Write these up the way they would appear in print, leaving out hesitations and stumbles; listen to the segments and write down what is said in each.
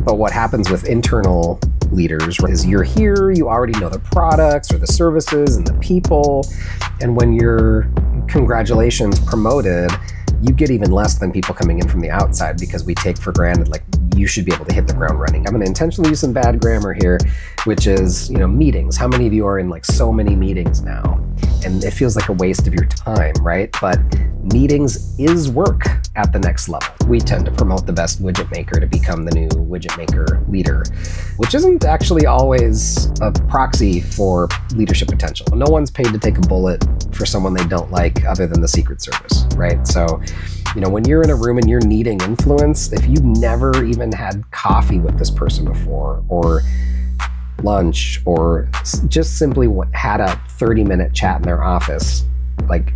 But what happens with internal leaders is you're here, you already know the products or the services and the people. And when you're, congratulations, promoted, you get even less than people coming in from the outside because we take for granted, like, you should be able to hit the ground running. I'm going to intentionally use some bad grammar here, which is, meetings. How many of you are in like so many meetings now? And it feels like a waste of your time, right? But meetings is work at the next level. We tend to promote the best widget maker to become the new widget maker leader, which isn't actually always a proxy for leadership potential. No one's paid to take a bullet for someone they don't like other than the Secret Service, right? So, when you're in a room and you're needing influence, if you've never even had coffee with this person before, or lunch, or just simply had a 30-minute chat in their office, like,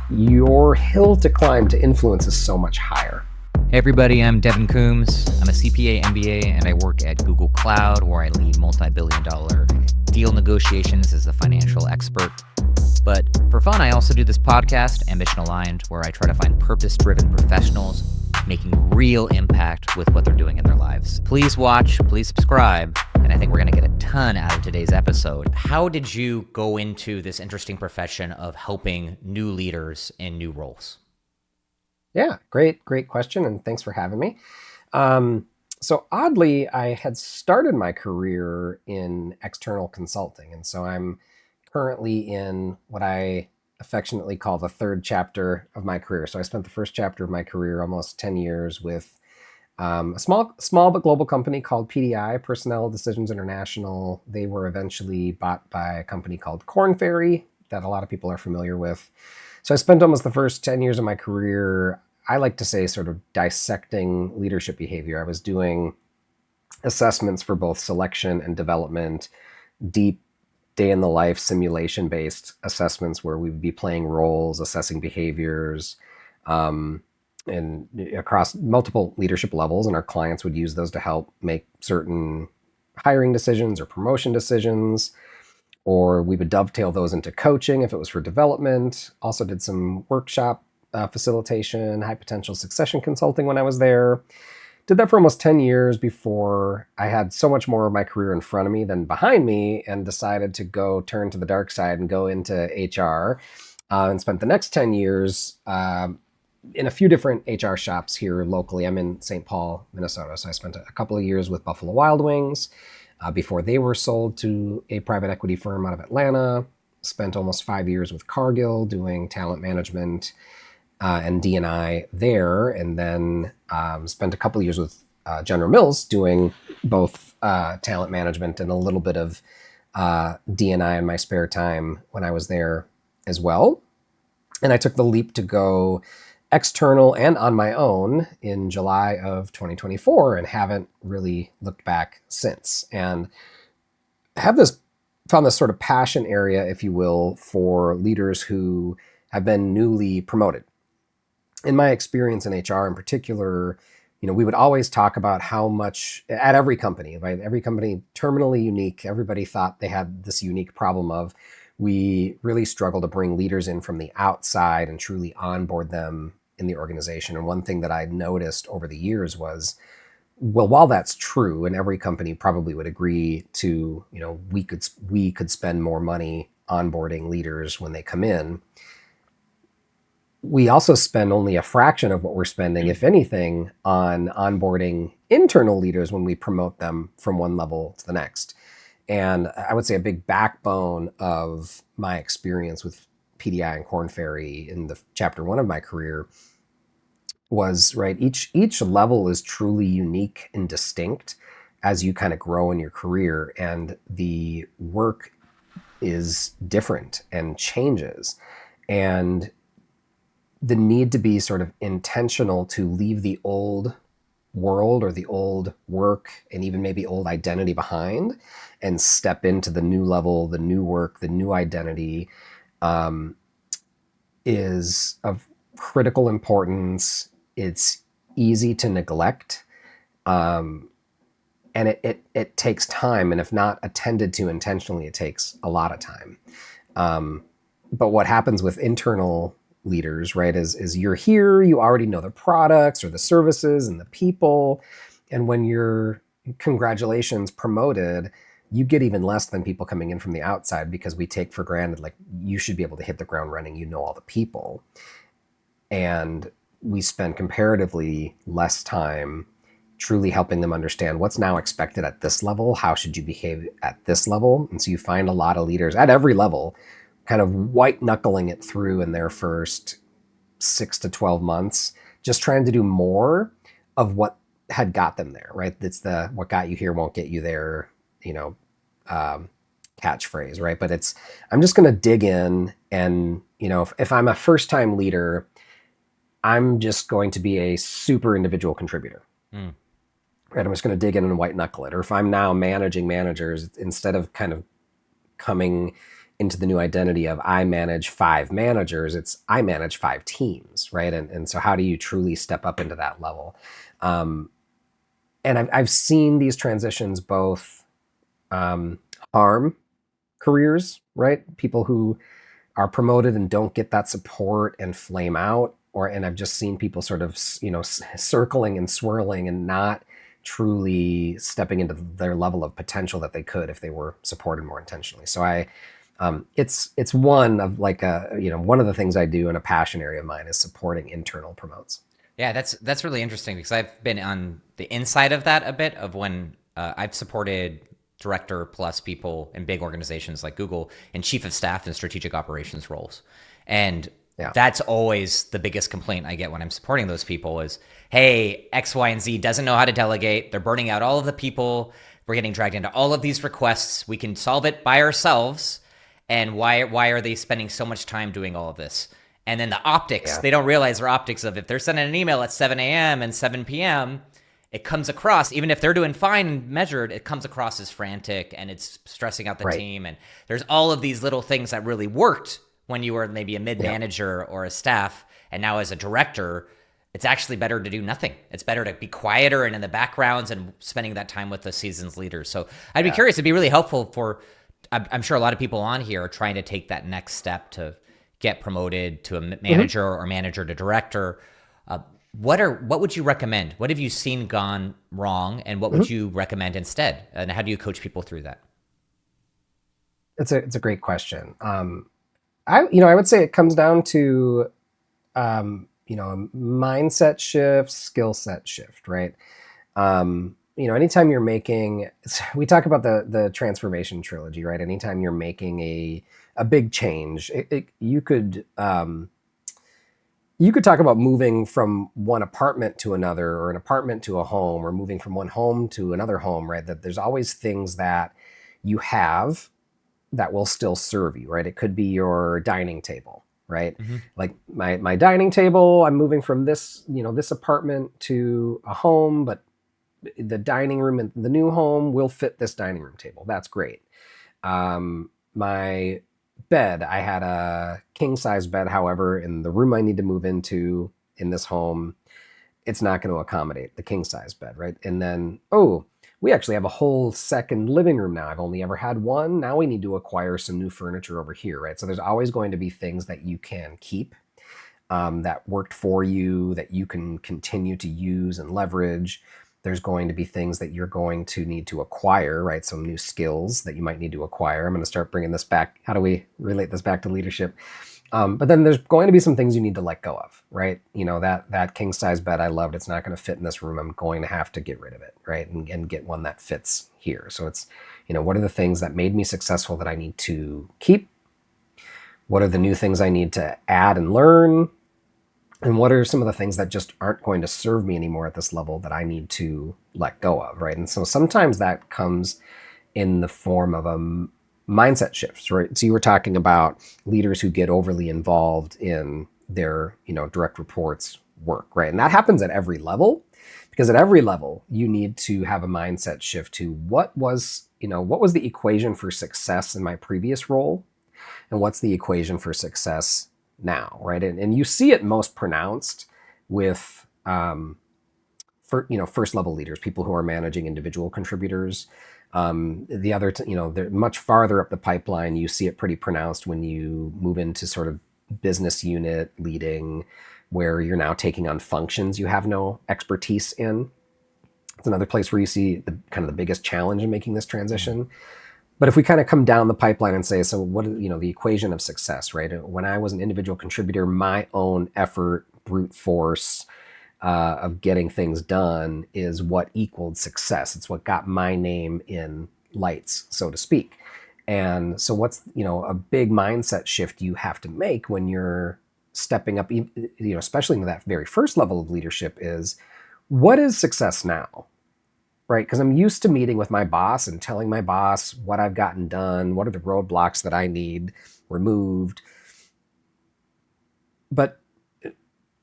your hill to climb to influence is so much higher. Hey everybody, I'm Devon. I'm a CPA, MBA, and I work at Google Cloud, where I lead multi-billion-dollar deal negotiations as a financial expert. But for fun, I also do this podcast, Ambition Aligned, where I try to find purpose-driven professionals making real impact with what they're doing in their lives. Please watch, please subscribe, and I think we're going to get a ton out of today's episode. How did you go into this interesting profession of helping new leaders in new roles? Yeah, great question, and thanks for having me. So oddly, I had started my career in external consulting, and so I'm currently in what I affectionately call the third chapter of my career. So I spent the first chapter of my career, almost 10 years, with a small but global company called PDI, Personnel Decisions International. They were eventually bought by a company called Ferry that a lot of people are familiar with. So I spent almost the first 10 years of my career, I like to say, sort of dissecting leadership behavior. I was doing assessments for both selection and development, deep day-in-the-life simulation-based assessments where we would be playing roles, assessing behaviors, and across multiple leadership levels, and our clients would use those to help make certain hiring decisions or promotion decisions, or we would dovetail those into coaching if it was for development. Also did some workshop facilitation, high potential succession consulting when I was there. Did that for almost 10 years before I had so much more of my career in front of me than behind me, and decided to go turn to the dark side and go into HR, and spent the next 10 years in a few different HR shops here locally. I'm in St. Paul, Minnesota. So I spent a couple of years with Buffalo Wild Wings before they were sold to a private equity firm out of Atlanta. Spent almost 5 years with Cargill doing talent management and D&I there, and then spent a couple of years with General Mills doing both talent management and a little bit of D&I in my spare time when I was there as well. And I took the leap to go external and on my own in July of 2024 and haven't really looked back since. And have found this sort of passion area, if you will, for leaders who have been newly promoted. In my experience in HR in particular, we would always talk about how much, at every company, right? Every company terminally unique. Everybody thought they had this unique problem of, we really struggle to bring leaders in from the outside and truly onboard them in the organization. And one thing that I noticed over the years was, well, while that's true, and every company probably would agree to, we could spend more money onboarding leaders when they come in, we also spend only a fraction of what we're spending, if anything, on onboarding internal leaders when we promote them from one level to the next. And I would say a big backbone of my experience with PDI and Korn Ferry in the chapter 1 of my career was, right, each level is truly unique and distinct as you kind of grow in your career, and the work is different and changes. And the need to be sort of intentional to leave the old world or the old work and even maybe old identity behind and step into the new level, the new work, the new identity is of critical importance. It's easy to neglect. And it takes time. And if not attended to intentionally, it takes a lot of time. But what happens with internal leaders, right, is you're here, you already know the products or the services and the people. And when you're congratulations, promoted, you get even less than people coming in from the outside because we take for granted, like, you should be able to hit the ground running, you know, all the people. And we spend comparatively less time truly helping them understand what's now expected at this level. How should you behave at this level? And so you find a lot of leaders at every level kind of white knuckling it through in their first 6 to 12 months, just trying to do more of what had got them there, right? It's the what got you here won't get you there, you know, um, catchphrase, right? But it's, I'm just going to dig in and, you know, if I'm a first time leader, I'm just going to be a super individual contributor. Mm. Right? I'm just going to dig in and white knuckle it. Or if I'm now managing managers, instead of kind of coming into the new identity of I manage 5 managers, it's I manage 5 teams, right? And so how do you truly step up into that level? Um, and I've seen these transitions both harm careers, right? People who are promoted and don't get that support and flame out, or and I've just seen people sort of, you know, circling and swirling and not truly stepping into their level of potential that they could if they were supported more intentionally. So it's one of like a, you know, one of the things I do in a passion area of mine is supporting internal promotes. Yeah, that's really interesting because I've been on the inside of that a bit of when I've supported director plus people in big organizations like Google and chief of staff and strategic operations roles. And Yeah, that's always the biggest complaint I get when I'm supporting those people is, hey, X, Y, and Z doesn't know how to delegate. They're burning out all of the people. We're getting dragged into all of these requests. We can solve it by ourselves. And why are they spending so much time doing all of this? And then the optics, yeah, they don't realize their optics of if they're sending an email at 7 a.m. and 7 p.m., it comes across, even if they're doing fine and measured, it comes across as frantic and it's stressing out the right. team. And there's all of these little things that really worked when you were maybe a Yeah. mid-manager or a staff. And now as a director, it's actually better to do nothing. It's better to be quieter and in the backgrounds and spending that time with the season's leaders. So I'd be Yeah. curious. It'd be really helpful for, I'm sure a lot of people on here are trying to take that next step to get promoted to a Mm-hmm. manager or manager to director. What would you recommend? What have you seen gone wrong, and what would Mm-hmm. you recommend instead? And how do you coach people through that? It's a great question. I would say it comes down to you know, a mindset shift, skill set shift, right? You know, anytime you're making, we talk about the transformation trilogy, right? Anytime you're making a big change, you could talk about moving from one apartment to another, or an apartment to a home, or moving from one home to another home, right? That there's always things that you have that will still serve you, right? It could be your dining table, right? Mm-hmm. Like my dining table, I'm moving from this, you know, this apartment to a home, but the dining room in the new home will fit this dining room table. That's great. My bed, I had a king size bed. However, in the room I need to move into in this home, it's not going to accommodate the king size bed, right? And then, oh, we actually have a whole second living room now. I've only ever had one. Now we need to acquire some new furniture over here, right? So there's always going to be things that you can keep, that worked for you, that you can continue to use and leverage. There's going to be things that you're going to need to acquire, right? Some new skills that you might need to acquire. I'm going to start bringing this back. How do we relate this back to leadership? But then there's going to be some things you need to let go of, right? You know, that king size bed I loved, it's not going to fit in this room. I'm going to have to get rid of it, right? And get one that fits here. So it's, you know, what are the things that made me successful that I need to keep? What are the new things I need to add and learn? And what are some of the things that just aren't going to serve me anymore at this level that I need to let go of, right? And so sometimes that comes in the form of a mindset shifts, right? So you were talking about leaders who get overly involved in their, you know, direct reports work, right? And that happens at every level, because at every level you need to have a mindset shift to what was, you know, what was the equation for success in my previous role, and what's the equation for success now, right? And you see it most pronounced with for, you know, first level leaders, people who are managing individual contributors. The other, you know, they're much farther up the pipeline. You see it pretty pronounced when you move into sort of business unit leading, where you're now taking on functions you have no expertise in. It's another place where you see the kind of the biggest challenge in making this transition. But if we kind of come down the pipeline and say, so what, the equation of success, right? When I was an individual contributor, my own effort, brute force of getting things done is what equaled success. It's what got my name in lights, so to speak. And so what's, a big mindset shift you have to make when you're stepping up, especially into that very first level of leadership is, what is success now? Right? Because I'm used to meeting with my boss and telling my boss what I've gotten done, what are the roadblocks that I need removed. But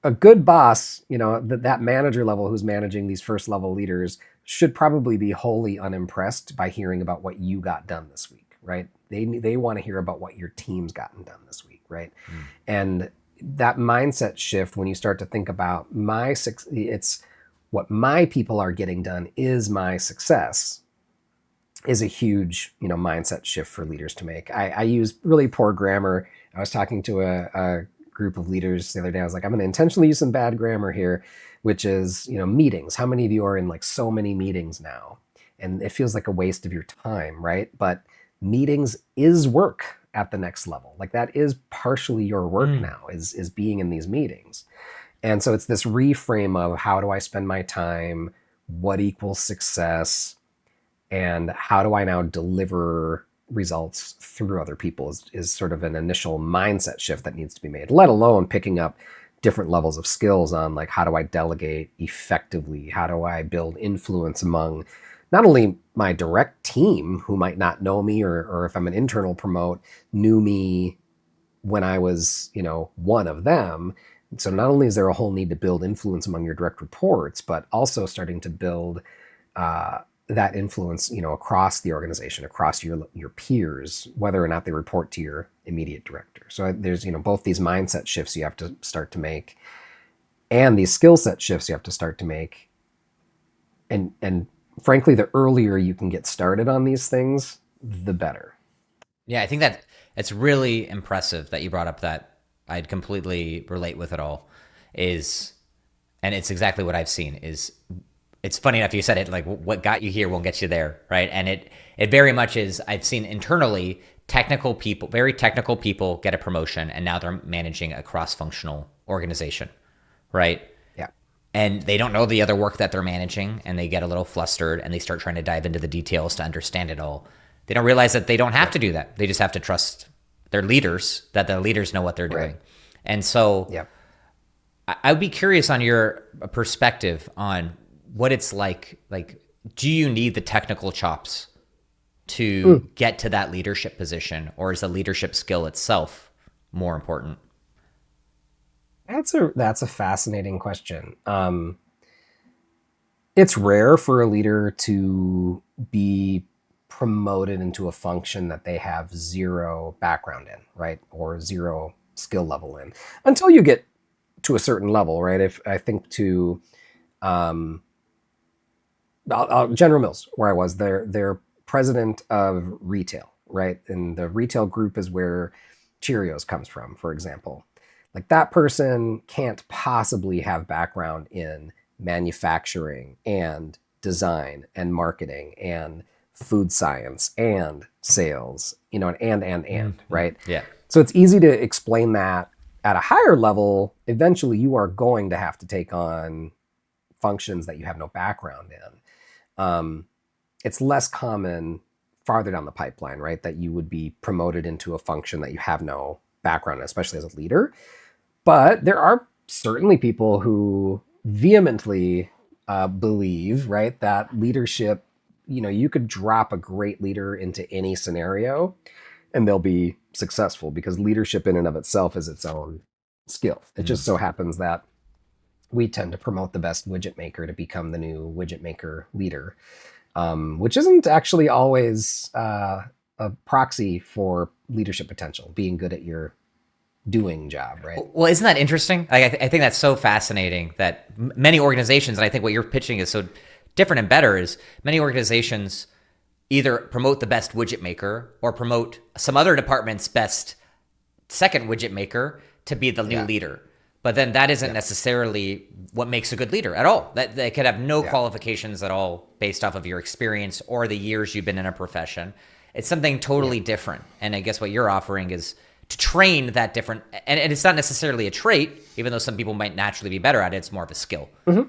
a good boss, that manager level who's managing these first level leaders should probably be wholly unimpressed by hearing about what you got done this week, right? They want to hear about what your team's gotten done this week, right? And that mindset shift, when you start to think about it's what my people are getting done is my success, is a huge, mindset shift for leaders to make. I use really poor grammar. I was talking to a group of leaders the other day. I was like, I'm going to intentionally use some bad grammar here, which is, meetings. How many of you are in like so many meetings now? And it feels like a waste of your time, right? But meetings is work at the next level. Like that is partially your work now, is being in these meetings. And so it's this reframe of how do I spend my time, what equals success, and how do I now deliver results through other people is sort of an initial mindset shift that needs to be made, let alone picking up different levels of skills on like, how do I delegate effectively? How do I build influence among not only my direct team who might not know me, or if I'm an internal promote, knew me when I was, one of them. So not only is there a whole need to build influence among your direct reports, but also starting to build that influence, across the organization, across your peers, whether or not they report to your immediate director. So there's, both these mindset shifts you have to start to make, and these skill set shifts you have to start to make. And frankly, the earlier you can get started on these things, the better. Yeah, I think that it's really impressive that you brought up that. I'd completely relate with it all. And it's exactly what I've seen. It's funny enough you said it, like what got you here won't get you there, right? And it very much is. I've seen internally very technical people get a promotion, and now they're managing a cross-functional organization, right? Yeah. And they don't know the other work that they're managing, and they get a little flustered, and they start trying to dive into the details to understand it all. They don't realize that they don't have to do that. They just have to trust their leaders, that the leaders know what they're doing. Right. And so I would be curious on your perspective on what it's like, do you need the technical chops to get to that leadership position, or is the leadership skill itself more important? That's a fascinating question. It's rare for a leader to be promoted into a function that they have zero background in, right? Or zero skill level in, until you get to a certain level, right? If I think to General Mills, where I was, they're president of retail, right? And the retail group is where Cheerios comes from, for example. Like that person can't possibly have background in manufacturing and design and marketing and food science and sales, and right? Yeah. So it's easy to explain that at a higher level. Eventually you are going to have to take on functions that you have no background in. It's less common farther down the pipeline, right? That you would be promoted into a function that you have no background in, especially as a leader. But there are certainly people who vehemently believe, right, that leadership, you could drop a great leader into any scenario and they'll be successful, because leadership in and of itself is its own skill. It just so happens that we tend to promote the best widget maker to become the new widget maker leader, which isn't actually always a proxy for leadership potential, being good at your doing job, right? Well, isn't that interesting? I think that's so fascinating that many organizations, and I think what you're pitching is so different and better, is many organizations either promote the best widget maker or promote some other department's best second widget maker to be the new leader. But then that isn't Yeah. necessarily what makes a good leader at all. That they could have no Yeah. qualifications at all based off of your experience or the years you've been in a profession. It's something Yeah. totally different. And I guess what you're offering is to train that different, and it's not necessarily a trait, even though some people might naturally be better at it. It's more of a skill. Hmm.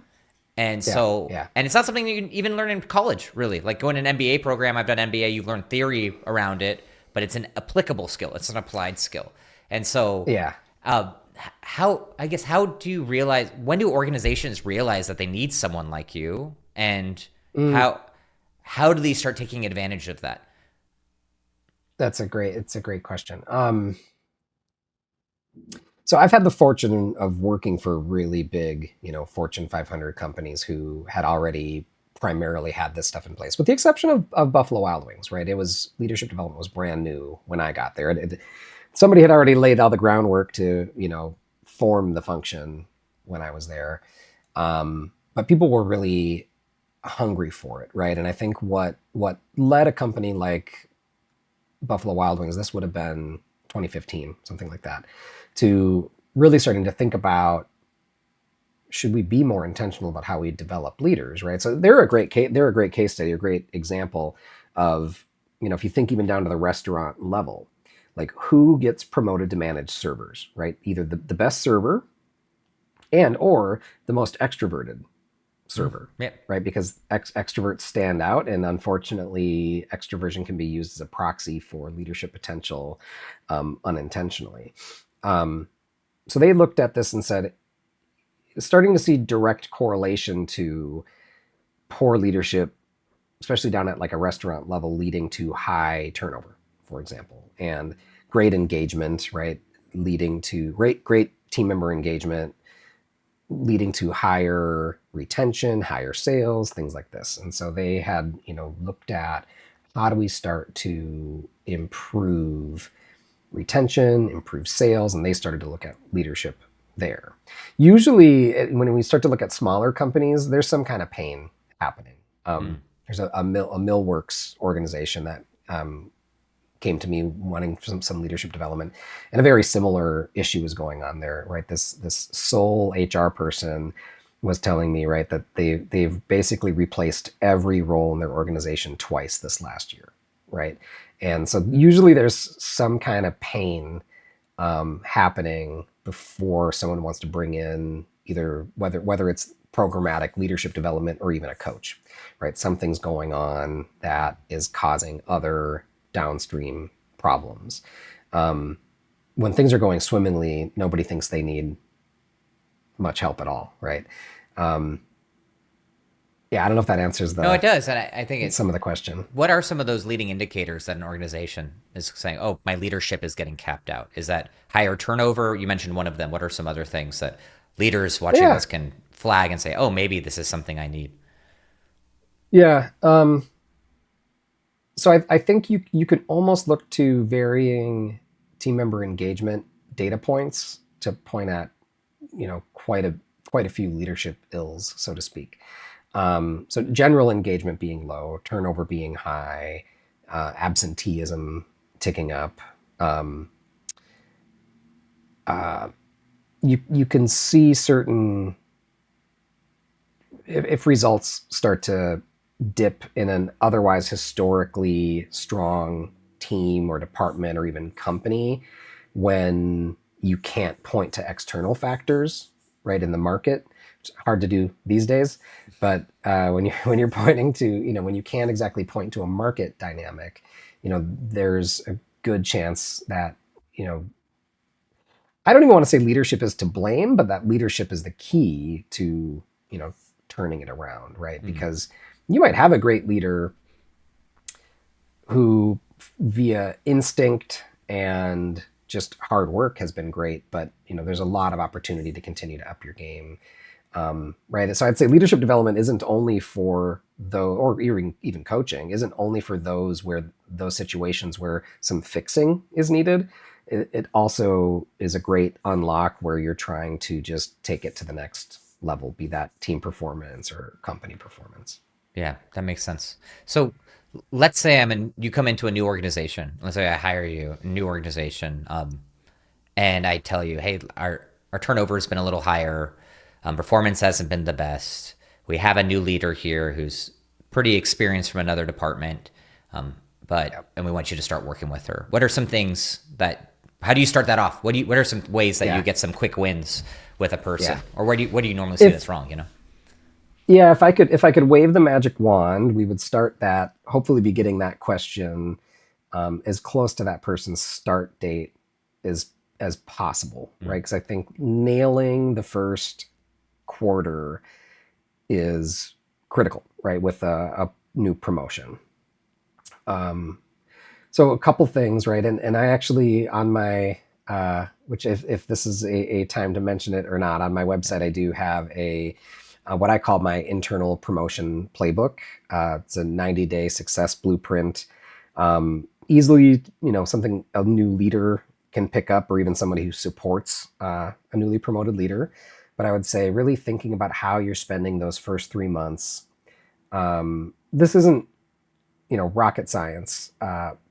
And Yeah. so, Yeah. and it's not something you can even learn in college, really. Like going to an MBA program, I've done MBA, you learn theory around it, but it's an applicable skill. It's an applied skill. And so, Yeah. uh, how do you realize, when do organizations realize that they need someone like you? And Mm, how do they start taking advantage of that? it's a great question. So I've had the fortune of working for really big, Fortune 500 companies who had already primarily had this stuff in place, with the exception of Buffalo Wild Wings, right? It was leadership development was brand new when I got there. Somebody had already laid all the groundwork to, form the function when I was there. But people were really hungry for it, right? And I think what led a company like Buffalo Wild Wings, this would have been 2015, something like that, to really starting to think about, should we be more intentional about how we develop leaders, right? So they're a great case study, a great example of, if you think even down to the restaurant level, like who gets promoted to manage servers, right? Either the best server and or the most extroverted server, Yeah. right? Because extroverts stand out, and unfortunately, extroversion can be used as a proxy for leadership potential unintentionally. Um, so they looked at this and said, starting to see direct correlation to poor leadership, especially down at like a restaurant level, leading to high turnover, for example, and great engagement, right? Leading to great team member engagement, leading to higher retention, higher sales, things like this. And so they had, looked at, how do we start to improve retention, improve sales, and they started to look at leadership there. Usually, when we start to look at smaller companies, there's some kind of pain happening. Mm. There's a millworks organization that came to me wanting some leadership development, and a very similar issue was going on there, right? This sole HR person was telling me, right, that they've basically replaced every role in their organization twice this last year, right? And so usually there's some kind of pain happening before someone wants to bring in either whether it's programmatic leadership development or even a coach, right? Something's going on that is causing other downstream problems. When things are going swimmingly, nobody thinks they need much help at all, right? Um, yeah, I don't know if that answers No, it the does. And I think some of the question. what are some of those leading indicators that an organization is saying, oh, my leadership is getting capped out? Is that higher turnover? You mentioned one of them. What are some other things that leaders watching Yeah, this can flag and say, oh, maybe this is something I need? yeah. So I think you could almost look to varying team member engagement data points to point at, quite a few leadership ills, so to speak. So general engagement being low, turnover being high, absenteeism ticking up. Um, uh, you can see certain, if results start to dip in an otherwise historically strong team or department or even company, when you can't point to external factors, right, in the market. It's hard to do these days, but when you're pointing to, when you can't exactly point to a market dynamic, there's a good chance that, you know I don't even want to say leadership is to blame, but that leadership is the key to, you know turning it around, right? Mm. Because you might have a great leader who, via instinct and just hard work, has been great, but there's a lot of opportunity to continue to up your game, right? So I'd say leadership development isn't only for those, or even coaching isn't only for those situations where some fixing is needed. It also is a great unlock where you're trying to just take it to the next level, be that team performance or company performance. Yeah, that makes sense. So let's say you come into a new organization. Let's say I hire you, a new organization, and I tell you, hey, our our turnover has been a little higher. Performance hasn't been the best. We have a new leader here who's pretty experienced from another department, um, Yep. and we want you to start working with her. What are some things that? How do you start that off? What are some ways that you Yeah. get some quick wins with a person, Yeah. or what do you normally see If that's wrong? Yeah, if I could wave the magic wand, we would start that. Hopefully, be getting that question as close to that person's start date as as possible, Mm. right? Because I think nailing the first quarter is critical, right? With a new promotion. Um, so a couple things, right? And I actually on my which if this is a time to mention it or not, on my website I do have a what I call my internal promotion playbook. It's a 90-day success blueprint. Easily, something a new leader can pick up, or even somebody who supports a newly promoted leader. But I would say really thinking about how you're spending those first 3 months. This isn't rocket science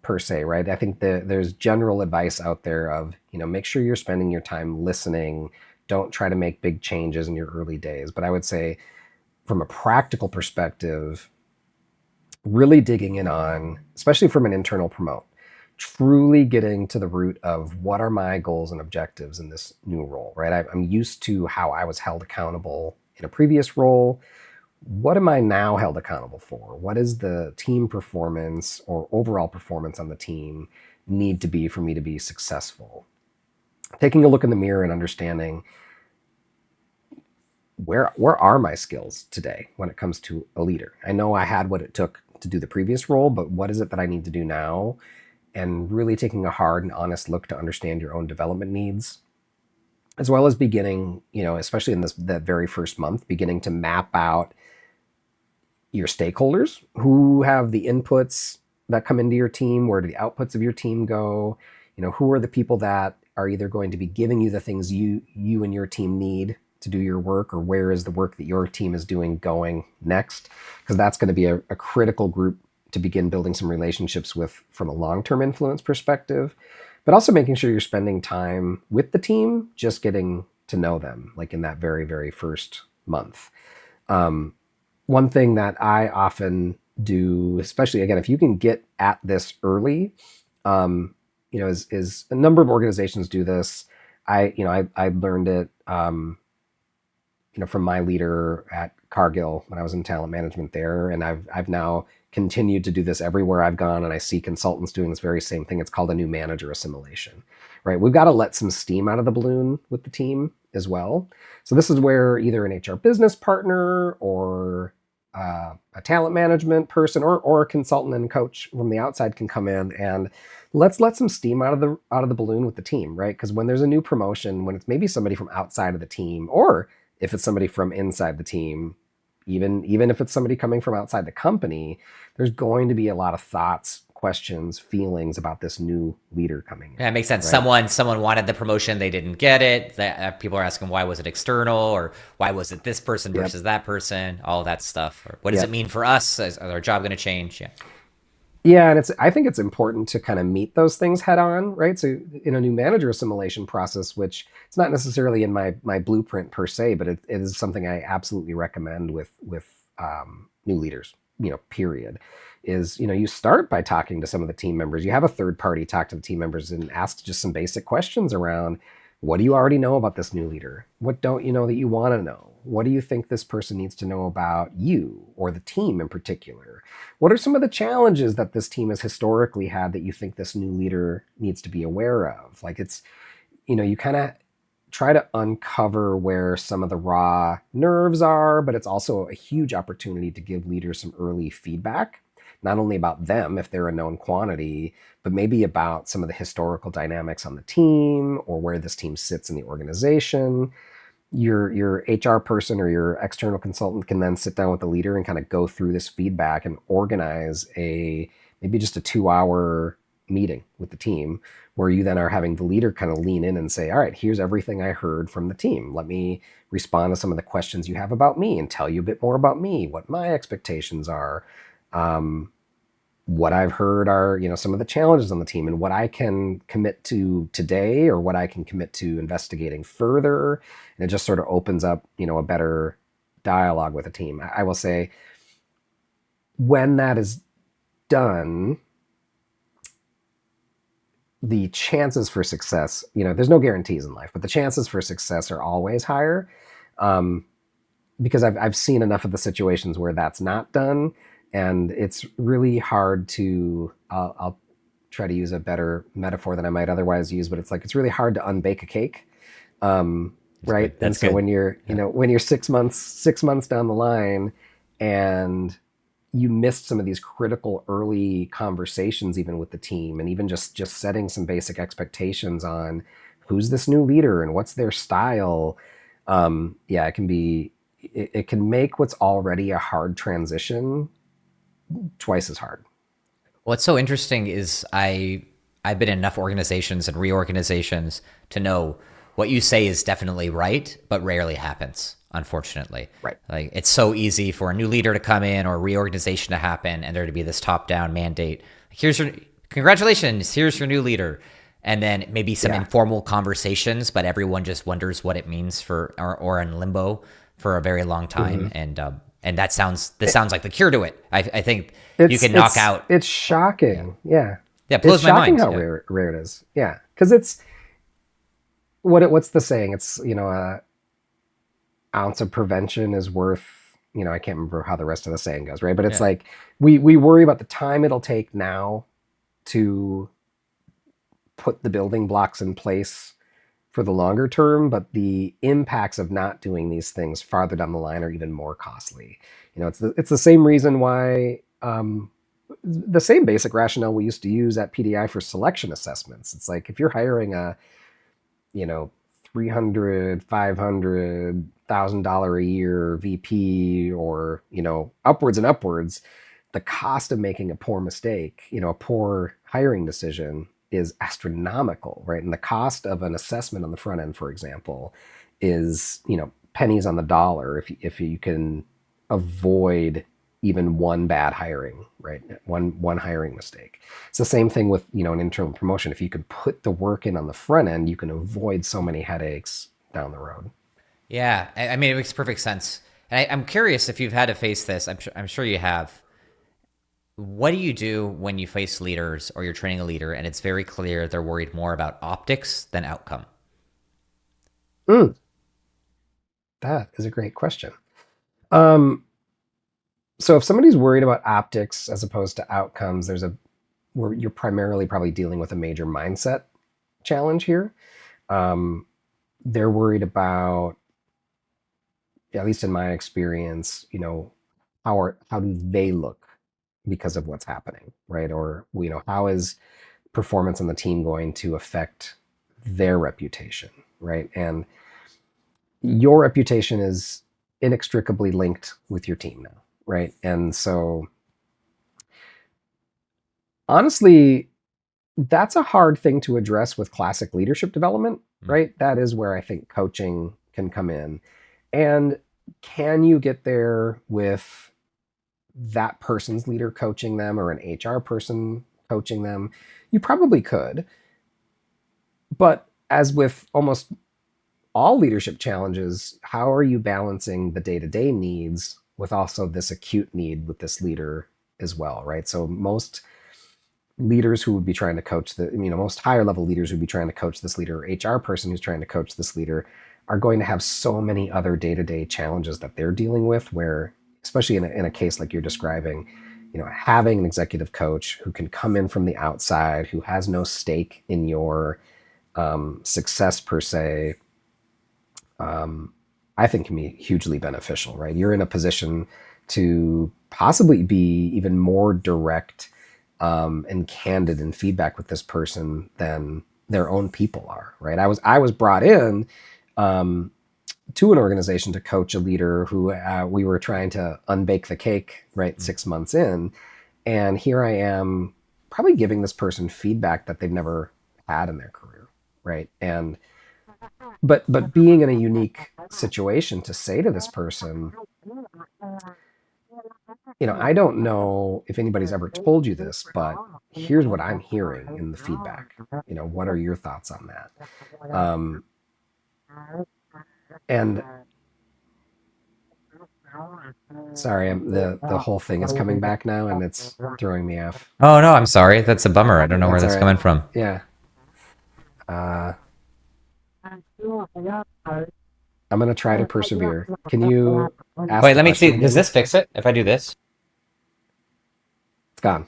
per se, right? I think there's general advice out there of make sure you're spending your time listening. Don't try to make big changes in your early days. But I would say from a practical perspective, really digging in on, especially from an internal promote, truly getting to the root of what are my goals and objectives in this new role, right? I'm used to how I was held accountable in a previous role. What am I now held accountable for? What is the team performance or overall performance on the team need to be for me to be successful? Taking a look in the mirror and understanding where are my skills today when it comes to a leader. I know I had what it took to do the previous role, but what is it that I need to do now? And really taking a hard and honest look to understand your own development needs, as well as beginning, especially in that very first month, beginning to map out your stakeholders, who have the inputs that come into your team, where do the outputs of your team go, who are the people that are either going to be giving you the things you and your team need to do your work, or where is the work that your team is doing going next, because that's going to be a critical group to begin building some relationships with from a long-term influence perspective, but also making sure you're spending time with the team, just getting to know them, like in that very, very first month. Um, One thing that I often do, especially again, if you can get at this early, is a number of organizations do this. I learned it, from my leader at Cargill when I was in talent management there, and I've now continued to do this everywhere I've gone, and I see consultants doing this very same thing. It's called a new manager assimilation, right? We've got to let some steam out of the balloon with the team as well. So this is where either an HR business partner or a talent management person or a consultant and coach from the outside can come in and let's let some steam out of the balloon with the team, right? Because when there's a new promotion, when it's maybe somebody from outside of the team, or if it's somebody from inside the team, even if it's somebody coming from outside the company, there's going to be a lot of thoughts, questions, feelings about this new leader coming Yeah, it makes in, sense. right? Someone wanted the promotion, they didn't get it. People are asking why was it external, or why was it this person Yep. versus that person? All that stuff. Or what does it Yep. mean for us? Is our job going to change? Yeah. Yeah, and I think it's important to kind of meet those things head on, right? So in a new manager assimilation process, which it's not necessarily in my blueprint per se, but it is something I absolutely recommend with new leaders, period, is you start by talking to some of the team members. You have a third party talk to the team members and ask just some basic questions around, what do you already know about this new leader? What don't you know that you want to know? What do you think this person needs to know about you or the team in particular? What are some of the challenges that this team has historically had that you think this new leader needs to be aware of? Like you kind of try to uncover where some of the raw nerves are, but it's also a huge opportunity to give leaders some early feedback, not only about them if they're a known quantity, but maybe about some of the historical dynamics on the team or where this team sits in the organization. Your HR person or your external consultant can then sit down with the leader and kind of go through this feedback and organize a maybe just a 2 hour meeting with the team, where you then are having the leader kind of lean in and say, all right, here's everything I heard from the team. Let me respond to some of the questions you have about me and tell you a bit more about me, what my expectations are. what I've heard are, some of the challenges on the team and what I can commit to today or what I can commit to investigating further. And it just sort of opens up, a better dialogue with a team. I will say when that is done, the chances for success, there's no guarantees in life, but the chances for success are always higher. Um, because I've seen enough of the situations where that's not done, and it's really hard to. I'll try to use a better metaphor than I might otherwise use, but it's like it's really hard to unbake a cake, That's right? good. And That's so good. when you're Yeah. when you're 6 months down the line, and you missed some of these critical early conversations even with the team, and even just setting some basic expectations on who's this new leader and what's their style. Yeah, it can make what's already a hard transition twice as hard. What's so interesting is I've been in enough organizations and reorganizations to know what you say is definitely right, but rarely happens, unfortunately. Right. Like it's so easy for a new leader to come in or reorganization to happen and there to be this top-down mandate. Here's your congratulations, here's your new leader. And then maybe some Yeah. informal conversations, but everyone just wonders what it means for or in limbo for a very long time. Hmm. And this sounds like the cure to it. I think you It's can knock it's out. it's Yeah. shocking. Yeah, Yeah, it it's blows my shocking mind. how Yeah. rare it is. Yeah, because it's what's the saying? It's a ounce of prevention is worth. I can't remember how the rest of the saying goes, right? But it's Yeah. like we worry about the time it'll take now to put the building blocks in place for the longer term, but the impacts of not doing these things farther down the line are even more costly. It's the same reason why the same basic rationale we used to use at PDI for selection assessments. It's like if you're hiring a, you know, 300, $500,000 a year VP, or upwards and upwards, the cost of making a poor mistake, a poor hiring decision, is astronomical, right? And the cost of an assessment on the front end, for example, is pennies on the dollar if you can avoid even one bad hiring, right? One hiring mistake. It's the same thing with an internal promotion. If you can put the work in on the front end, you can avoid so many headaches down the road. Yeah. I mean, it makes perfect sense. And I'm curious if you've had to face this. I'm sure you have. What do you do when you face leaders or you're training a leader and it's very clear they're worried more about optics than outcome? Mm, that is a great question. Um, so if somebody's worried about optics as opposed to outcomes, where you're primarily probably dealing with a major mindset challenge here. Um, they're worried about, at least in my experience, how do they look because of what's happening, right? Or how is performance on the team going to affect their reputation, right? And your reputation is inextricably linked with your team now, right? And so honestly, that's a hard thing to address with classic leadership development, Mm. right? That is where I think coaching can come in. And can you get there with that person's leader coaching them or an HR person coaching them? You probably could. But as with almost all leadership challenges, how are you balancing the day to day needs with also this acute need with this leader as well, right? So most leaders who would be trying to coach most higher level leaders who would be trying to coach this leader, or HR person who's trying to coach this leader, are going to have so many other day to day challenges that they're dealing with, where, especially in a case like you're describing, having an executive coach who can come in from the outside, who has no stake in your success per se, um, I think can be hugely beneficial, right? You're in a position to possibly be even more direct and candid in feedback with this person than their own people are, right? I was brought in um, to an organization to coach a leader who we were trying to unbake the cake, right? Mm. 6 months in, and here I am, probably giving this person feedback that they've never had in their career, right? And but being in a unique situation to say to this person, I don't know if anybody's ever told you this, but here's what I'm hearing in the feedback. What are your thoughts on that? Um, and sorry, the whole thing is coming back now, and it's throwing me off. Oh no, I'm sorry. That's a bummer. I don't know where That's all that's right. coming from. Yeah. Uh, I'm gonna try to persevere. Can you ask Wait, the let me question see. Does again? this fix it? If I do this? It's gone.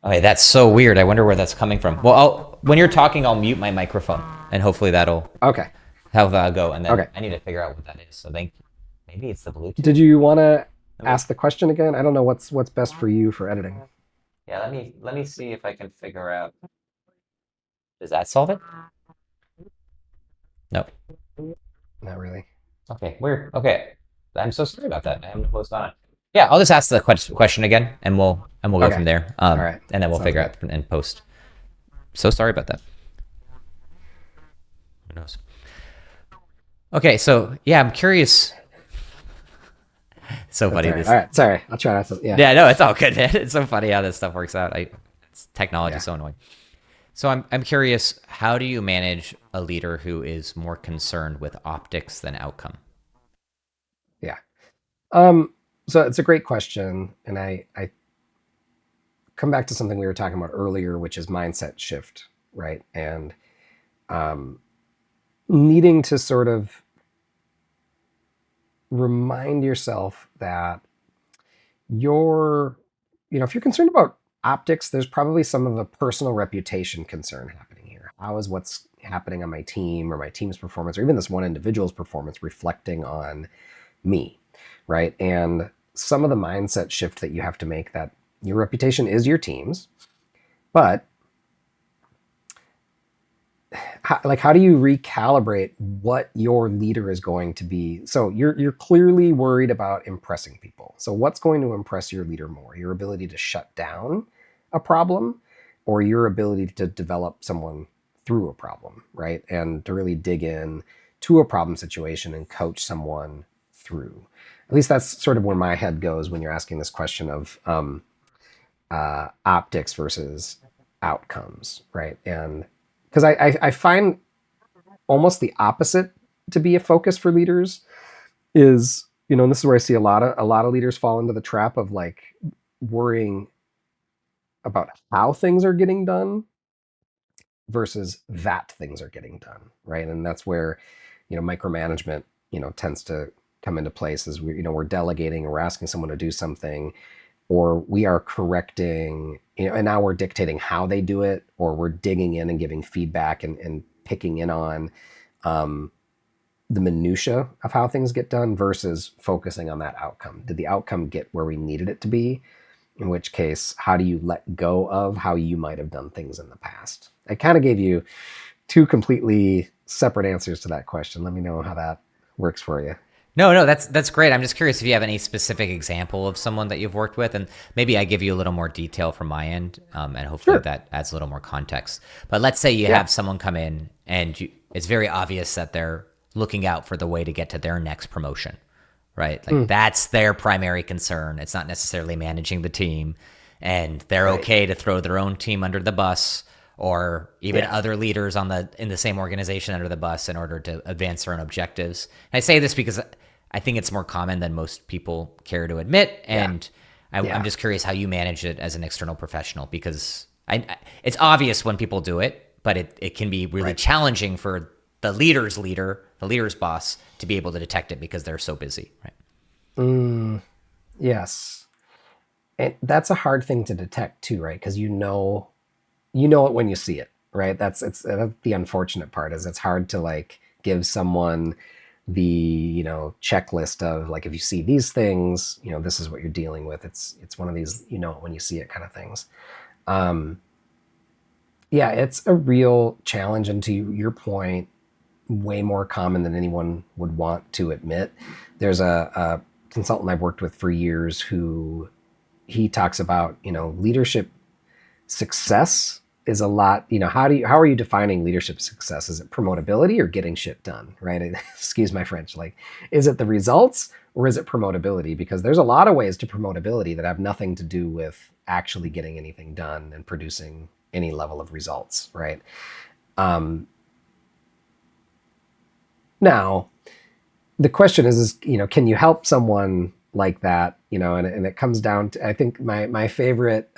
Okay, that's so weird. I wonder where that's coming from. Well, when you're talking, I'll mute my microphone, and hopefully that'll Okay. have that go. And then Okay. I need to figure out what that is. So maybe it's the Did Bluetooth. you want to Let me ask the question again? I don't know what's best for you for editing. yeah. Let me see if I can figure out. Does that solve it? No. Not really. Okay, weird. Okay, I'm so sorry about that. I haven't closed on it. Yeah, I'll just ask the question again, and we'll go Okay. from there. All right. And then we'll Sounds figure good. out in post. So sorry about that. Who knows? Okay, so yeah, I'm curious. So That's funny all right. this. All right. Sorry. I'll try not to. Yeah. Yeah, no, it's all good, man. It's so funny how this stuff works out. Technology is Yeah. so annoying. So I'm curious, how do you manage a leader who is more concerned with optics than outcome? Yeah. Um. So it's a great question, and I come back to something we were talking about earlier, which is mindset shift, right? And um, needing to sort of remind yourself that you're, if you're concerned about optics, there's probably some of a personal reputation concern happening here. How is what's happening on my team or my team's performance or even this one individual's performance reflecting on me, right? And some of the mindset shift that you have to make, that your reputation is your team's, but how do you recalibrate what your leader is going to be? So you're clearly worried about impressing people. So what's going to impress your leader more? Your ability to shut down a problem, or your ability to develop someone through a problem, right? And to really dig in to a problem situation and coach someone through. At least that's sort of where my head goes when you're asking this question of optics versus outcomes, right? And because I find almost the opposite to be a focus for leaders is, and this is where I see a lot of leaders fall into the trap of like worrying about how things are getting done versus that things are getting done, right? And that's where micromanagement tends to come into place, as we're delegating or we're asking someone to do something, or we are correcting, and now we're dictating how they do it, or we're digging in and giving feedback and picking in on um, the minutia of how things get done versus focusing on that outcome. Did the outcome get where we needed it to be? In which case, how do you let go of how you might have done things in the past? I kind of gave you two completely separate answers to that question. Let me know how that works for you. No, no, that's great. I'm just curious if you have any specific example of someone that you've worked with, and maybe I give you a little more detail from my end, and hopefully Sure. that adds a little more context. But let's say you Yeah. have someone come in, and it's very obvious that they're looking out for the way to get to their next promotion, right? Like Mm, that's their primary concern. It's not necessarily managing the team, and they're right. okay to throw their own team under the bus or even Yeah. other leaders in the same organization under the bus in order to advance their own objectives. And I say this because I think it's more common than most people care to admit, Yeah. and I'm Yeah. just curious how you manage it as an external professional, because it's obvious when people do it, but it can be really Right. challenging for the leader's leader, the leader's boss, to be able to detect it because they're so busy, right? Mm, yes. And that's a hard thing to detect too, right? Because you know it when you see it, right? That's the unfortunate part, is it's hard to like give someone the checklist of like, if you see these things, this is what you're dealing with. It's one of these, when you see it kind of things. Um, yeah, it's a real challenge, and to your point, way more common than anyone would want to admit. There's a consultant I've worked with for years who he talks about leadership success is a lot, how are you defining leadership success? Is it promotability or getting shit done, right? Excuse my French. Like, is it the results or is it promotability? Because there's a lot of ways to promotability that have nothing to do with actually getting anything done and producing any level of results, right? Um, Now, the question is, can you help someone like that? And it comes down to, I think my favorite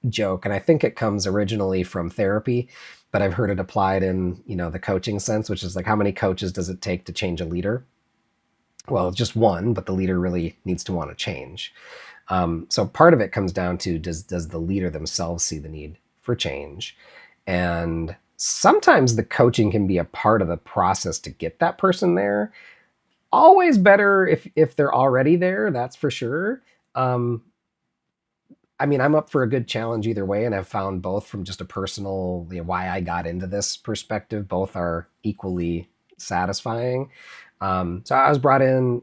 joke, and I think it comes originally from therapy, but I've heard it applied in, the coaching sense, which is like, how many coaches does it take to change a leader? Well, it's just one, but the leader really needs to want to change. So part of it comes down to, does the leader themselves see the need for change? And sometimes the coaching can be a part of the process to get that person there. Always better if they're already there, that's for sure. Um, I mean, I'm up for a good challenge either way, and I've found both from just a personal, why I got into this perspective, both are equally satisfying. So I was brought in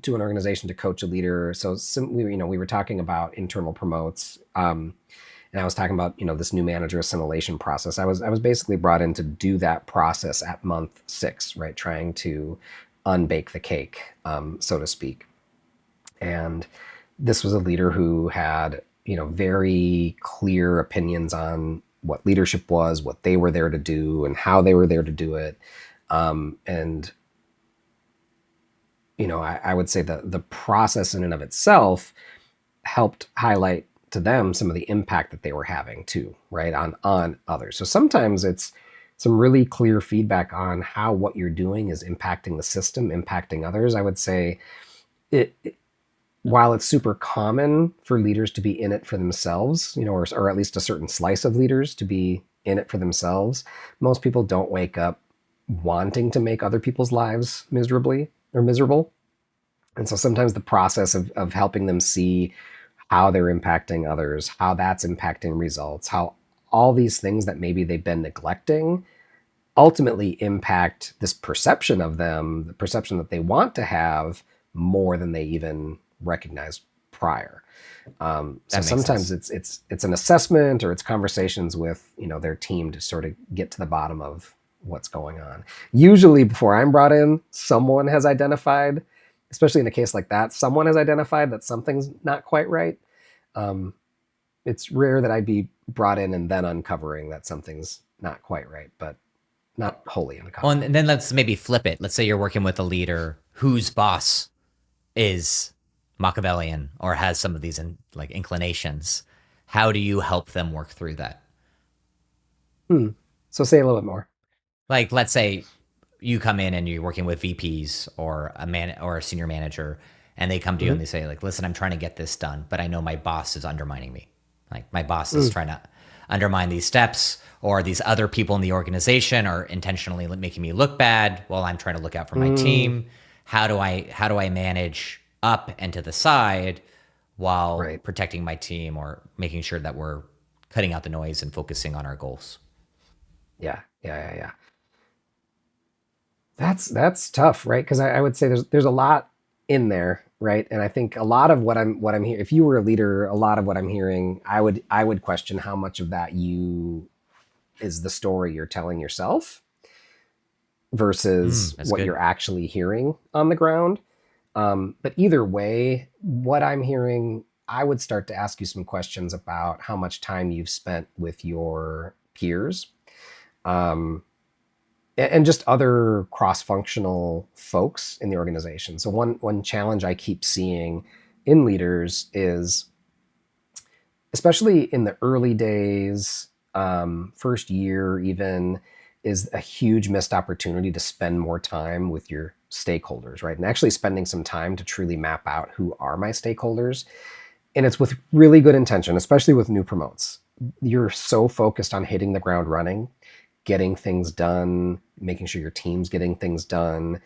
to an organization to coach a leader. So we were talking about internal promotes, and I was talking about this new manager assimilation process. I was basically brought in to do that process at month 6, right? Trying to unbake the cake, so to speak. And this was a leader who had very clear opinions on what leadership was, what they were there to do, and how they were there to do it. And I would say that the process in and of itself helped highlight to them some of the impact that they were having too, right, on others. So sometimes it's some really clear feedback on how what you're doing is impacting the system, impacting others. I would say it while it's super common for leaders to be in it for themselves, or at least a certain slice of leaders to be in it for themselves, most people don't wake up wanting to make other people's lives miserable. And so sometimes the process of helping them see how they're impacting others, how that's impacting results, how all these things that maybe they've been neglecting ultimately impact this perception of them, the perception that they want to have more than they even recognized prior. So That makes sometimes sense. it's an assessment or it's conversations with their team to sort of get to the bottom of what's going on. Usually before I'm brought in, someone has identified, especially in a case like that, someone has identified that something's not quite right. Um, it's rare that I'd be brought in and then uncovering that something's not quite right, but not wholly Well, uncovered. and then let's maybe flip it. Let's say you're working with a leader whose boss is Machiavellian or has some of these like inclinations. How do you help them work through that? Hmm. So say a little bit more. Like, let's say you come in and you're working with VPs or a man or a senior manager, and they come to you Mm-hmm. and they say, like, listen, I'm trying to get this done, but I know my boss is undermining me. Like, my boss is Mm, trying to undermine these steps, or these other people in the organization are intentionally making me look bad while I'm trying to look out for my mm, team. How do I manage up and to the side while right. protecting my team or making sure that we're cutting out the noise and focusing on our goals? Yeah. Yeah. Yeah. Yeah. That's tough, right? Because I would say there's a lot in there, right? And I think a lot of what I'm hearing, if you were a leader, a lot of what I'm hearing, I would question how much of that you is the story you're telling yourself versus That's what good. you're actually hearing on the ground. But either way, what I'm hearing, I would start to ask you some questions about how much time you've spent with your peers. Um, and just other cross-functional folks in the organization. So one challenge I keep seeing in leaders is, especially in the early days, first year even, is a huge missed opportunity to spend more time with your stakeholders, right? And actually spending some time to truly map out who are my stakeholders. And it's with really good intention, especially with new promotes. You're so focused on hitting the ground running, getting things done, making sure your team's getting things done,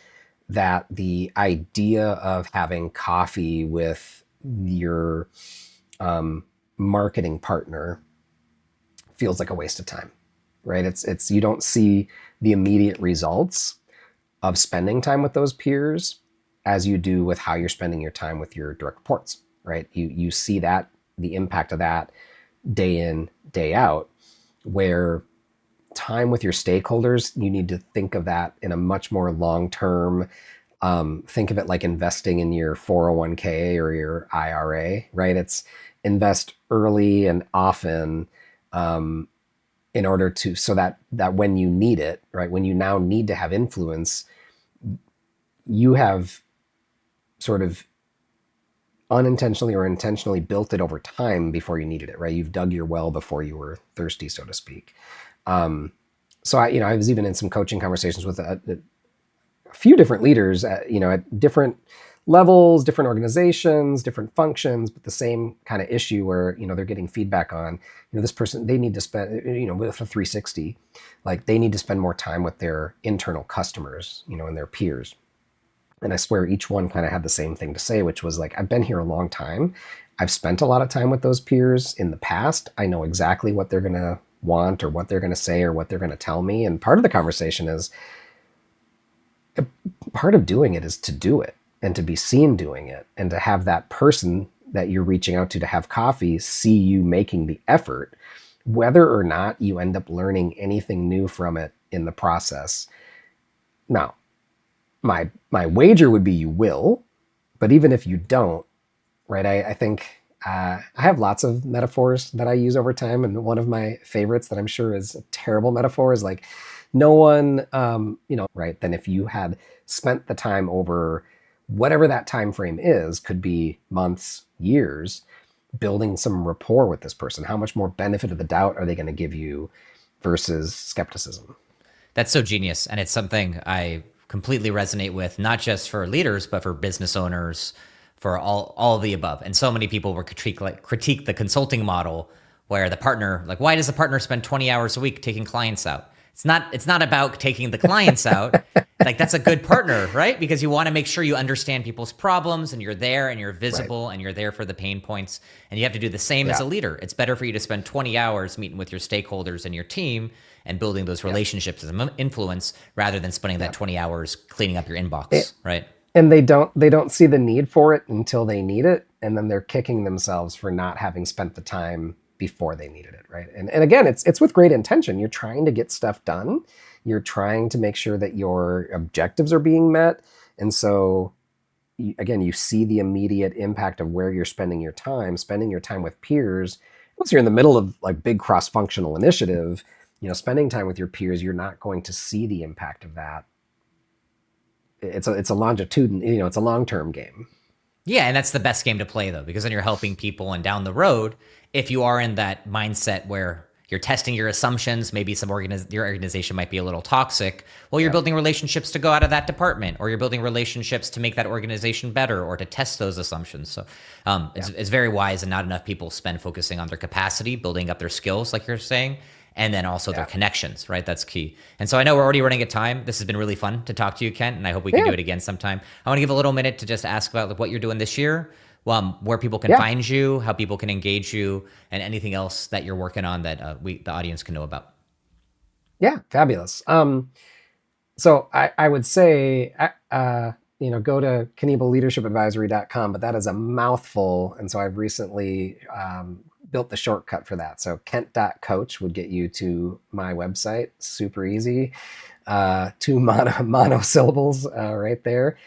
that the idea of having coffee with your um, marketing partner feels like a waste of time, right? It's you don't see the immediate results of spending time with those peers as you do with how you're spending your time with your direct reports, right? You see that, the impact of that day in, day out. where time with your stakeholders, you need to think of that in a much more long term. Think of it like investing in your 401k or your IRA, right? It's invest early and often, in order to, so that when you need it, right, when you now need to have influence, you have sort of unintentionally or intentionally built it over time before you needed it, right? You've dug your well before you were thirsty, so to speak. Um, so I was even in some coaching conversations with a few different leaders at, at different levels, different organizations, different functions, but the same kind of issue where, they're getting feedback on, this person, they need to spend, with a 360, like they need to spend more time with their internal customers, and their peers. And I swear each one kind of had the same thing to say, which was like, I've been here a long time. I've spent a lot of time with those peers in the past. I know exactly what they're going to want or what they're going to say or what they're going to tell me. And part of the conversation is, part of doing it is to do it and to be seen doing it and to have that person that you're reaching out to have coffee see you making the effort, whether or not you end up learning anything new from it in the process. Now, my wager would be you will, but even if you don't, right, I think I have lots of metaphors that I use over time, and one of my favorites that I'm sure is a terrible metaphor is like, no one, right, then if you had spent the time over whatever that time frame is, could be months, years, building some rapport with this person, how much more benefit of the doubt are they going to give you versus skepticism? That's so genius. And it's something I completely resonate with, not just for leaders, but for business owners, for all of the above. And so many people will critique the consulting model where the partner, like, why does the partner spend 20 hours a week taking clients out? It's not about taking the clients out. Like, that's a good partner, right? Because you want to make sure you understand people's problems and you're there and you're visible, right, and you're there for the pain points. And you have to do the same as a leader. It's better for you to spend 20 hours meeting with your stakeholders and your team and building those relationships as an influence rather than spending that 20 hours cleaning up your inbox, right? And they don't see the need for it until they need it, and then they're kicking themselves for not having spent the time before they needed it, right? And again, it's with great intention. You're trying to get stuff done. You're trying to make sure that your objectives are being met. And so, again, you see the immediate impact of where you're spending your time with peers. Once you're in the middle of like big cross-functional initiative, spending time with your peers, you're not going to see the impact of that. It's a longitudinal, it's a long-term game. Yeah, and that's the best game to play, though, because then you're helping people, and down the road, if you are in that mindset where you're testing your assumptions, maybe your organization might be a little toxic, well, you're building relationships to go out of that department, or you're building relationships to make that organization better or to test those assumptions. So it's very wise, and not enough people spend focusing on their capacity, building up their skills, like you're saying, and then also their connections, right? That's key. And so I know we're already running out of time. This has been really fun to talk to you, Kent, and I hope we can do it again sometime. I want to give a little minute to just ask about what you're doing this year, where people can find you, how people can engage you, and anything else that you're working on that the audience can know about. Yeah, fabulous. So I would say, go to KniebelLeadershipAdvisory.com, but that is a mouthful. And so I've recently built the shortcut for that. So Kent.coach would get you to my website. Super easy. Two monosyllables right there.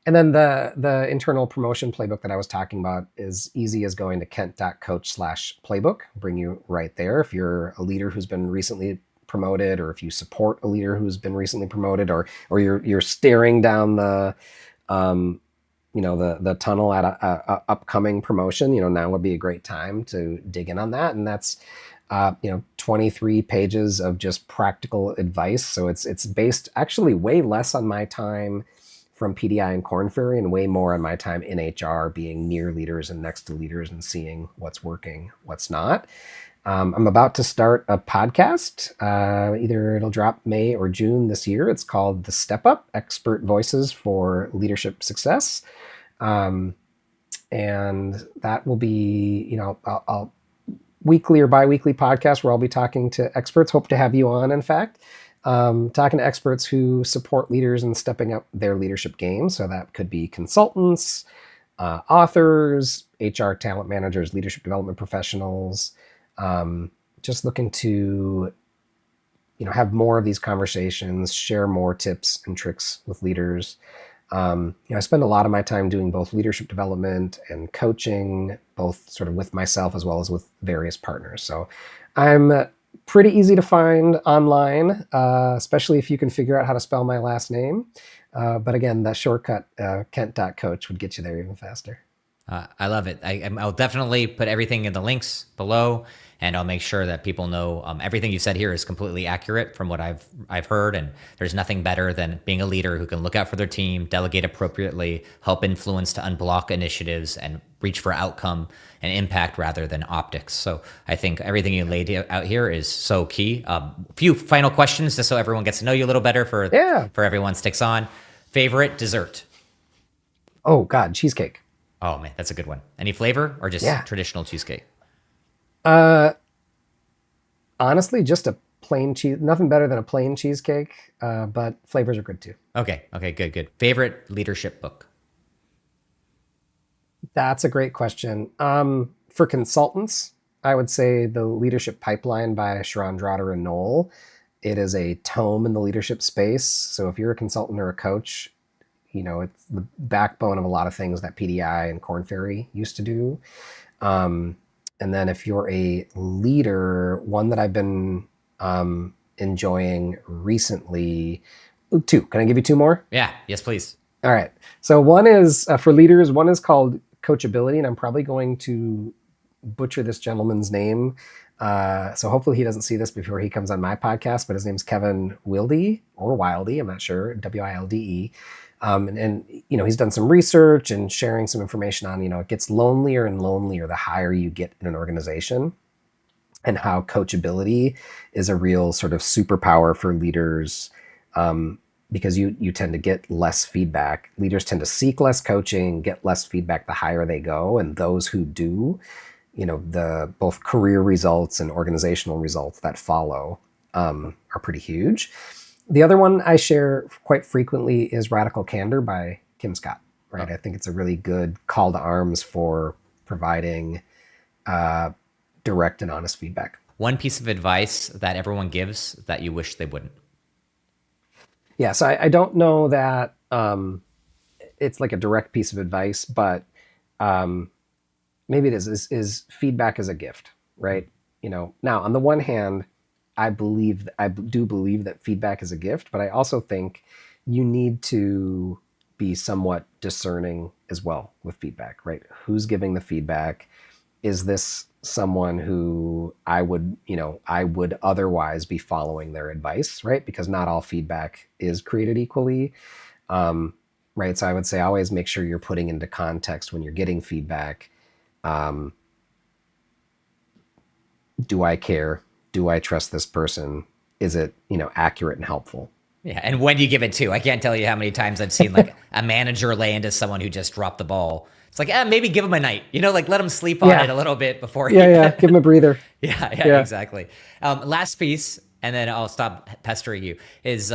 And then the internal promotion playbook that I was talking about is easy as going to Kent.coach/playbook. Bring you right there. If you're a leader who's been recently promoted, or if you support a leader who's been recently promoted, or you're staring down the tunnel at a upcoming promotion, now would be a great time to dig in on that. And that's 23 pages of just practical advice. So it's based actually way less on my time from PDI and Korn Ferry, and way more on my time in HR, being near leaders and next to leaders and seeing what's working, what's not. I'm about to start a podcast. Either it'll drop May or June this year. It's called The Step Up: Expert Voices for Leadership Success. And that will be, I'll weekly or bi-weekly podcast where I'll be talking to experts. Hope to have you on, in fact. Talking to experts who support leaders in stepping up their leadership game. So that could be consultants, authors, HR talent managers, leadership development professionals, just looking to, have more of these conversations, share more tips and tricks with leaders. I spend a lot of my time doing both leadership development and coaching, both sort of with myself as well as with various partners. So I'm pretty easy to find online, especially if you can figure out how to spell my last name. But again, that shortcut, Kent.coach, would get you there even faster. I love it. I'll definitely put everything in the links below, and I'll make sure that people know everything you said here is completely accurate from what I've heard. And there's nothing better than being a leader who can look out for their team, delegate appropriately, help influence to unblock initiatives, and reach for outcome and impact rather than optics. So I think everything you laid out here is so key. A few final questions just so everyone gets to know you a little better for everyone sticks on. Favorite dessert? Oh God, cheesecake. Oh man, that's a good one. Any flavor or just traditional cheesecake? Honestly, just a plain cheese. Nothing better than a plain cheesecake, but flavors are good too. Okay, good. Favorite leadership book? That's a great question. For consultants, I would say The Leadership Pipeline by Sharon Drotter and Knoll. It is a tome in the leadership space. So if you're a consultant or a coach, it's the backbone of a lot of things that PDI and Korn Ferry used to do. And then if you're a leader, one that I've been enjoying recently, two. Can I give you two more? Yeah. Yes, please. All right. So one is for leaders. One is called Coachability, and I'm probably going to butcher this gentleman's name. So hopefully he doesn't see this before he comes on my podcast, but his name's Kevin Wilde or Wilde. I'm not sure. Wilde. And he's done some research and sharing some information on, it gets lonelier and lonelier the higher you get in an organization, and how coachability is a real sort of superpower for leaders, because you tend to get less feedback. Leaders tend to seek less coaching, get less feedback the higher they go. And those who do, the both career results and organizational results that follow are pretty huge. The other one I share quite frequently is Radical Candor by Kim Scott, right? I think it's a really good call to arms for providing direct and honest feedback. One piece of advice that everyone gives that you wish they wouldn't. Yeah, so I don't know that it's like a direct piece of advice, but maybe it is feedback as a gift, right? Now on the one hand, I do believe that feedback is a gift, but I also think you need to be somewhat discerning as well with feedback, right? Who's giving the feedback? Is this someone who I would otherwise be following their advice, right? Because not all feedback is created equally, right? So I would say always make sure you're putting into context when you're getting feedback. Do I care? Do I trust this person? Is it, accurate and helpful? Yeah, and when do you give it to? I can't tell you how many times I've seen like a manager lay into someone who just dropped the ball. It's like, maybe give him a night, let him sleep on it a little bit before. Give him a breather. Yeah, exactly. Last piece, and then I'll stop pestering you, is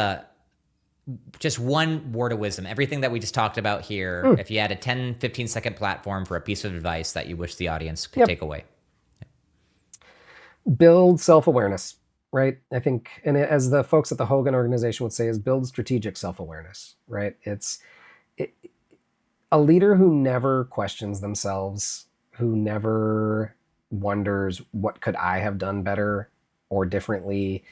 just one word of wisdom. Everything that we just talked about here, if you had a 10, 15-second platform for a piece of advice that you wish the audience could take away. Build self-awareness, right? I think, and as the folks at the Hogan organization would say, is build strategic self-awareness, right? A leader who never questions themselves, who never wonders, what could I have done better or differently?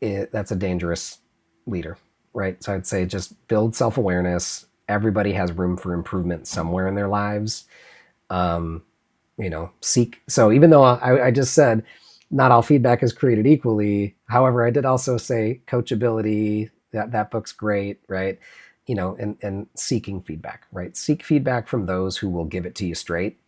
That's a dangerous leader, right? So I'd say just build self-awareness. Everybody has room for improvement somewhere in their lives. Seek. So even though I just said not all feedback is created equally, however, I did also say coachability, that book's great, right? And seeking feedback, right? Seek feedback from those who will give it to you straight,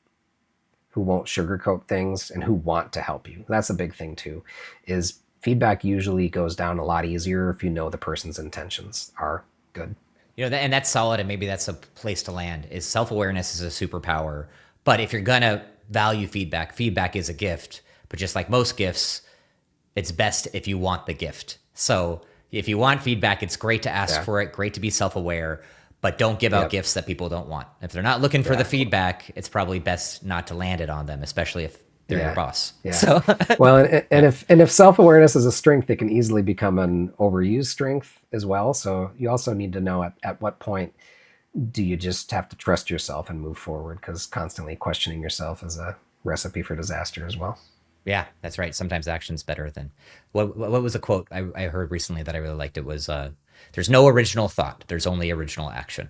who won't sugarcoat things, and who want to help you. That's a big thing too, is feedback usually goes down a lot easier if you know the person's intentions are good. And that's solid, and maybe that's a place to land, is self-awareness is a superpower. But if you're going to value feedback is a gift. But just like most gifts, it's best if you want the gift. So if you want feedback, it's great to ask for it, great to be self-aware, but don't give out gifts that people don't want. If they're not looking for the feedback, it's probably best not to land it on them, especially if they're your Yeah. boss. Yeah. So Well, and if self-awareness is a strength, it can easily become an overused strength as well. So you also need to know at what point do you just have to trust yourself and move forward, because constantly questioning yourself is a recipe for disaster as well. yeah, that's right. Sometimes action's better than what was a quote I heard recently that I really liked? It was there's no original thought. There's only original action.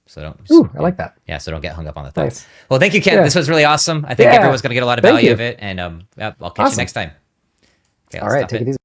So Ooh, I like that. yeah, so don't get hung up on the thought. Nice. Well, thank you, Ken. Yeah. This was really awesome. I think Yeah. everyone's going to get a lot of Thank value you. of it. And yeah, I'll catch you Awesome. next time. Okay, All I'll right. stop Take it. it easy.